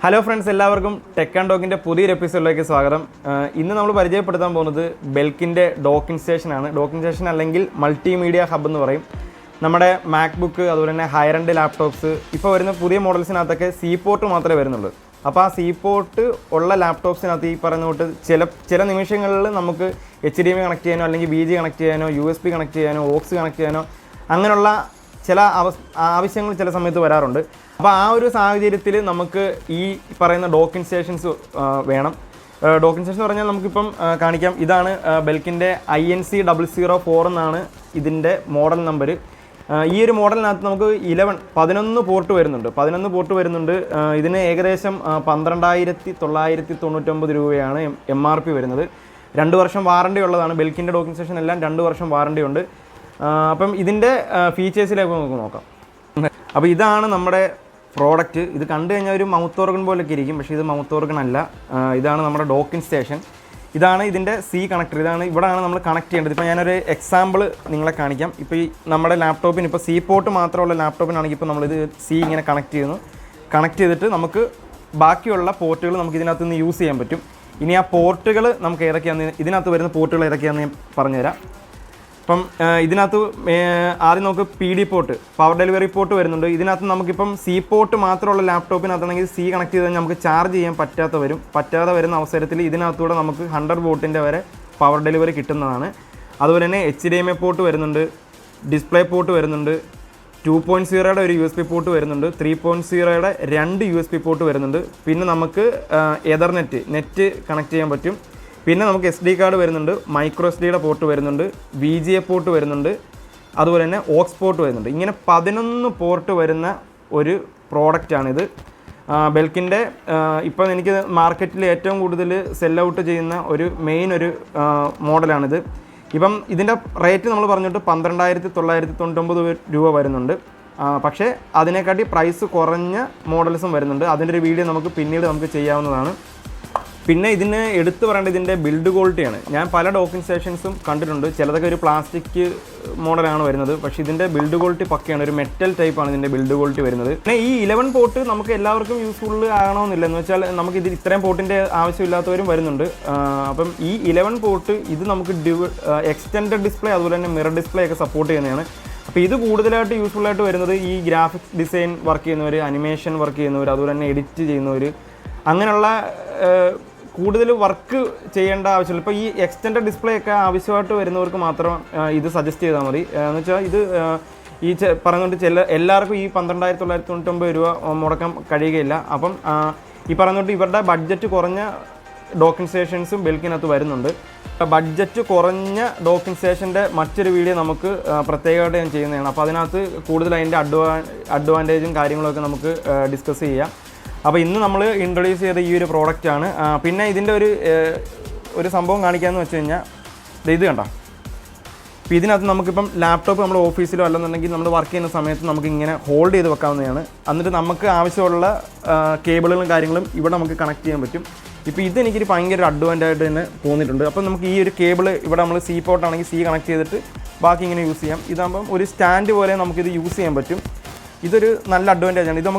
Hello friends, എല്ലാവർക്കും tech and ഡോക്കിൻ്റെ പുതിയൊരു എപ്പിസോഡിലേക്ക് സ്വാഗതം. ഇന്ന് നമ്മൾ പരിചയപ്പെടുത്താൻ പോകുന്നത് ബെൽക്കിൻ്റെ ഡോക്കിംഗ് സ്റ്റേഷനാണ്. ഡോക്കിംഗ് സ്റ്റേഷൻ അല്ലെങ്കിൽ മൾട്ടിമീഡിയ ഹബ് എന്ന് പറയും. നമ്മുടെ മാക്ബുക്ക് അതുപോലെ തന്നെ ഹയർ എൻഡ് ലാപ്ടോപ്സ് ഇപ്പോൾ വരുന്ന പുതിയ മോഡൽസിനകത്തൊക്കെ സി പോർട്ട് മാത്രമേ വരുന്നുള്ളൂ. അപ്പോൾ ആ സി പോർട്ട് ഉള്ള ലാപ്ടോപ്സിനകത്ത് ഈ പറഞ്ഞ തൊട്ട് ചില നിമിഷങ്ങളിൽ നമുക്ക് HDMI കണക്ട് ചെയ്യാനോ അല്ലെങ്കിൽ BG കണക്ട് ചെയ്യാനോ USB കണക്ട് ചെയ്യാനോ ഓക്സ് കണക്ട് ചെയ്യാനോ അങ്ങനെയുള്ള ചില ആവശ്യങ്ങൾ ചില സമയത്ത് വരാറുണ്ട്. അപ്പോൾ ആ ഒരു സാഹചര്യത്തിൽ നമുക്ക് ഈ പറയുന്ന ഡോക്കിംഗ് സ്റ്റേഷൻസ് വേണം. ഡോക്കിംഗ് സ്റ്റേഷൻ എന്ന് പറഞ്ഞാൽ നമുക്കിപ്പം കാണിക്കാം. ഇതാണ് ബെൽക്കിൻ്റെ INC004 എന്നാണ് ഇതിൻ്റെ മോഡൽ നമ്പർ. ഈ ഒരു മോഡലിനകത്ത് നമുക്ക് 11 പോർട്ട് വരുന്നുണ്ട്. ഇതിന് ഏകദേശം 12,999 രൂപയാണ് MRP വരുന്നത്. 2 വർഷം വാറണ്ടി ഉള്ളതാണ്. ബെൽക്കിൻ്റെ ഡോക്കിംഗ് സ്റ്റേഷൻ എല്ലാം 2 വർഷം വാറണ്ടി ഉണ്ട്. അപ്പം ഇതിൻ്റെ ഫീച്ചേഴ്സിലേക്ക് നമുക്ക് നോക്കാം. അപ്പോൾ ഇതാണ് നമ്മുടെ പ്രോഡക്റ്റ്. ഇത് കണ്ടു കഴിഞ്ഞാൽ ഒരു മൗത്ത് ഓർഗൻ പോലെയൊക്കെ ഇരിക്കും, പക്ഷേ ഇത് മൗത്ത് ഓർഗൻ അല്ല. ഇതാണ് നമ്മുടെ ഡോക്കിംഗ് സ്റ്റേഷൻ. ഇതാണ് ഇതിൻ്റെ C കണക്ടർ. ഇവിടെയാണ് നമ്മൾ കണക്ട് ചെയ്യേണ്ടത്. ഇപ്പോൾ ഞാനൊരു എക്സാമ്പിൾ നിങ്ങളെ കാണിക്കാം. ഇപ്പോൾ ഈ നമ്മുടെ ലാപ്ടോപ്പിന് ഇപ്പോൾ C പോർട്ട് മാത്രമുള്ള ലാപ്ടോപ്പിനാണെങ്കിൽ ഇപ്പോൾ നമ്മളിത് C ഇങ്ങനെ കണക്ട് ചെയ്തിട്ട് നമുക്ക് ബാക്കിയുള്ള പോർട്ടുകൾ നമുക്ക് ഇതിനകത്ത് നിന്ന് യൂസ് ചെയ്യാൻ പറ്റും. ഇനി ആ പോർട്ടുകൾ നമുക്ക് ഏതൊക്കെയാണെന്ന്, ഇതിനകത്ത് വരുന്ന പോർട്ടുകൾ ഏതൊക്കെയാണെന്ന് ഞാൻ പറഞ്ഞുതരാം. അപ്പം ഇതിനകത്ത് ആദ്യം നമുക്ക് PD port, power delivery port വരുന്നുണ്ട്. ഇതിനകത്ത് നമുക്കിപ്പം C പോർട്ട് മാത്രമുള്ള ലാപ്ടോപ്പിനകത്താണെങ്കിൽ C കണക്ട് ചെയ്ത് കഴിഞ്ഞാൽ നമുക്ക് ചാർജ് ചെയ്യാൻ പറ്റാതെ വരുന്ന അവസരത്തിൽ ഇതിനകത്തൂടെ നമുക്ക് 100 വോട്ടിൻ്റെ വരെ പവർ ഡെലിവറി കിട്ടുന്നതാണ്. അതുപോലെ തന്നെ HDMI പോർട്ട് വരുന്നുണ്ട്, ഡിസ്പ്ലേ പോർട്ട് വരുന്നുണ്ട്, 2.0യുടെ ഒരു USB പോർട്ട് വരുന്നുണ്ട്, 3.0യുടെ 2 USB പോർട്ട് വരുന്നുണ്ട്. പിന്നെ നമുക്ക് നെറ്റ് കണക്ട് ചെയ്യാൻ പറ്റും. പിന്നെ നമുക്ക് SD കാർഡ് വരുന്നുണ്ട്, മൈക്രോ SDയുടെ പോർട്ട് വരുന്നുണ്ട്, VGA പോർട്ട് വരുന്നുണ്ട്, അതുപോലെ തന്നെ ഓക്സ് പോർട്ട് വരുന്നുണ്ട്. ഇങ്ങനെ 11 പോർട്ട് വരുന്ന ഒരു പ്രോഡക്റ്റാണിത്. ബെൽക്കിൻ്റെ ഇപ്പം എനിക്ക് മാർക്കറ്റിൽ ഏറ്റവും കൂടുതൽ സെൽ ഔട്ട് ചെയ്യുന്ന ഒരു മോഡലാണിത്. ഇപ്പം ഇതിൻ്റെ റേറ്റ് നമ്മൾ പറഞ്ഞിട്ട് 12,999 രൂപ വരുന്നുണ്ട്. പക്ഷേ അതിനെക്കാട്ടി പ്രൈസ് കുറഞ്ഞ മോഡൽസും വരുന്നുണ്ട്. അതിൻ്റെ ഒരു വീഡിയോ പിന്നീട് നമുക്ക് ചെയ്യാവുന്നതാണ്. പിന്നെ ഇതിന് എടുത്തു പറയേണ്ടത് ഇതിൻ്റെ ബിൽഡ് ക്വാളിറ്റിയാണ്. ഞാൻ പല ഡോക്കിംഗ് സ്റ്റേഷൻസും കണ്ടിട്ടുണ്ട്. ചിലതൊക്കെ ഒരു പ്ലാസ്റ്റിക് മോഡലാണ് വരുന്നത്, പക്ഷേ ഇതിൻ്റെ ബിൽഡ് ക്വാളിറ്റി പക്കയാണ്. ഒരു മെറ്റൽ ടൈപ്പാണ് ഇതിൻ്റെ ബിൽഡ് ക്വാളിറ്റി വരുന്നത്. പിന്നെ ഈ 11 പോർട്ട് നമുക്ക് എല്ലാവർക്കും യൂസ്ഫുൾ ആകണമെന്നില്ല. എന്ന് വെച്ചാൽ നമുക്ക് ഇത് ഇത്രയും പോർട്ടിൻ്റെ ആവശ്യമില്ലാത്തവരും വരുന്നുണ്ട്. അപ്പം ഈ 11 പോർട്ട് ഇത് നമുക്ക് എക്സ്റ്റൻഡ് ഡിസ്പ്ലേ അതുപോലെ തന്നെ മിറർ ഡിസ്പ്ലേ ഒക്കെ സപ്പോർട്ട് ചെയ്യുന്നതാണ്. അപ്പോൾ ഇത് കൂടുതലായിട്ട് യൂസ്ഫുള്ളായിട്ട് വരുന്നത് ഈ ഗ്രാഫിക്സ് ഡിസൈൻ വർക്ക് ചെയ്യുന്നവർ, അനിമേഷൻ വർക്ക് ചെയ്യുന്നവർ, അതുപോലെ തന്നെ എഡിറ്റ് ചെയ്യുന്നവർ, അങ്ങനെയുള്ള കൂടുതൽ വർക്ക് ചെയ്യേണ്ട ആവശ്യമില്ല. ഇപ്പോൾ ഈ എക്സ്റ്റൻഡ് ഡിസ്പ്ലേ ഒക്കെ ആവശ്യമായിട്ട് വരുന്നവർക്ക് മാത്രം ഇത് സജസ്റ്റ് ചെയ്താൽ മതി. എന്ന് വെച്ചാൽ ഇത് പറയുന്നുണ്ട് എല്ലാവർക്കും ഈ 12,999 രൂപ മുടക്കാൻ കഴിയുകയില്ല. അപ്പം ഈ പറയുന്നുണ്ട് ഇവരുടെ ബഡ്ജറ്റ് കുറഞ്ഞ ഡോക്കിംഗ് സ്റ്റേഷൻസും ബെൽക്കിനകത്ത് വരുന്നുണ്ട്. ബഡ്ജറ്റ് കുറഞ്ഞ ഡോക്കിംഗ് സ്റ്റേഷൻ്റെ മറ്റൊരു വീഡിയോ നമുക്ക് പ്രത്യേകമായിട്ട് ഞാൻ ചെയ്യുന്നതാണ്. അപ്പോൾ അതിനകത്ത് കൂടുതൽ അതിൻ്റെ അഡ്വാൻറ്റേജും കാര്യങ്ങളൊക്കെ നമുക്ക് ഡിസ്കസ് ചെയ്യാം. അപ്പോൾ ഇന്ന് നമ്മൾ ഇൻട്രൊഡ്യൂസ് ചെയ്ത ഈ ഒരു പ്രോഡക്റ്റാണ്. പിന്നെ ഇതിൻ്റെ ഒരു സംഭവം കാണിക്കാമെന്ന് വെച്ച് കഴിഞ്ഞാൽ ഇത് കണ്ടോ. അപ്പോൾ ഇതിനകത്ത് നമുക്കിപ്പം ലാപ്ടോപ്പ് നമ്മുടെ ഓഫീസിലോ അല്ലെന്നുണ്ടെങ്കിൽ നമ്മൾ വർക്ക് ചെയ്യുന്ന സമയത്ത് നമുക്ക് ഇങ്ങനെ ഹോൾഡ് ചെയ്ത് വെക്കാവുന്നതാണ്. എന്നിട്ട് നമുക്ക് ആവശ്യമുള്ള കേബിളുകളും കാര്യങ്ങളും ഇവിടെ നമുക്ക് കണക്ട് ചെയ്യാൻ പറ്റും. ഇപ്പോൾ ഇതെനിക്കൊരു ഭയങ്കര അഡ്വാൻറ്റേജ് തന്നെ തോന്നിയിട്ടുണ്ട്. അപ്പം നമുക്ക് ഈ ഒരു കേബിൾ ഇവിടെ നമ്മൾ C പോർട്ടാണെങ്കിൽ C കണക്ട് ചെയ്തിട്ട് ബാക്കി ഇങ്ങനെ യൂസ് ചെയ്യാം. ഇതാകുമ്പം ഒരു സ്റ്റാൻഡ് പോലെ നമുക്കിത് യൂസ് ചെയ്യാൻ പറ്റും. ഇതൊരു നല്ല അഡ്വാൻറ്റേജാണ്. ഇത്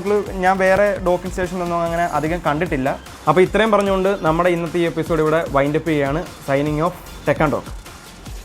ഞാൻ വേറെ ഡോക്കിംഗ് സ്റ്റേഷനൊന്നും അങ്ങനെ അധികം കണ്ടിട്ടില്ല. അപ്പോൾ ഇത്രയും പറഞ്ഞുകൊണ്ട് നമ്മുടെ ഇന്നത്തെ ഈ എപ്പിസോഡ് ഇവിടെ വൈൻഡപ്പ് ചെയ്യുകയാണ്. Signing off tech and dock.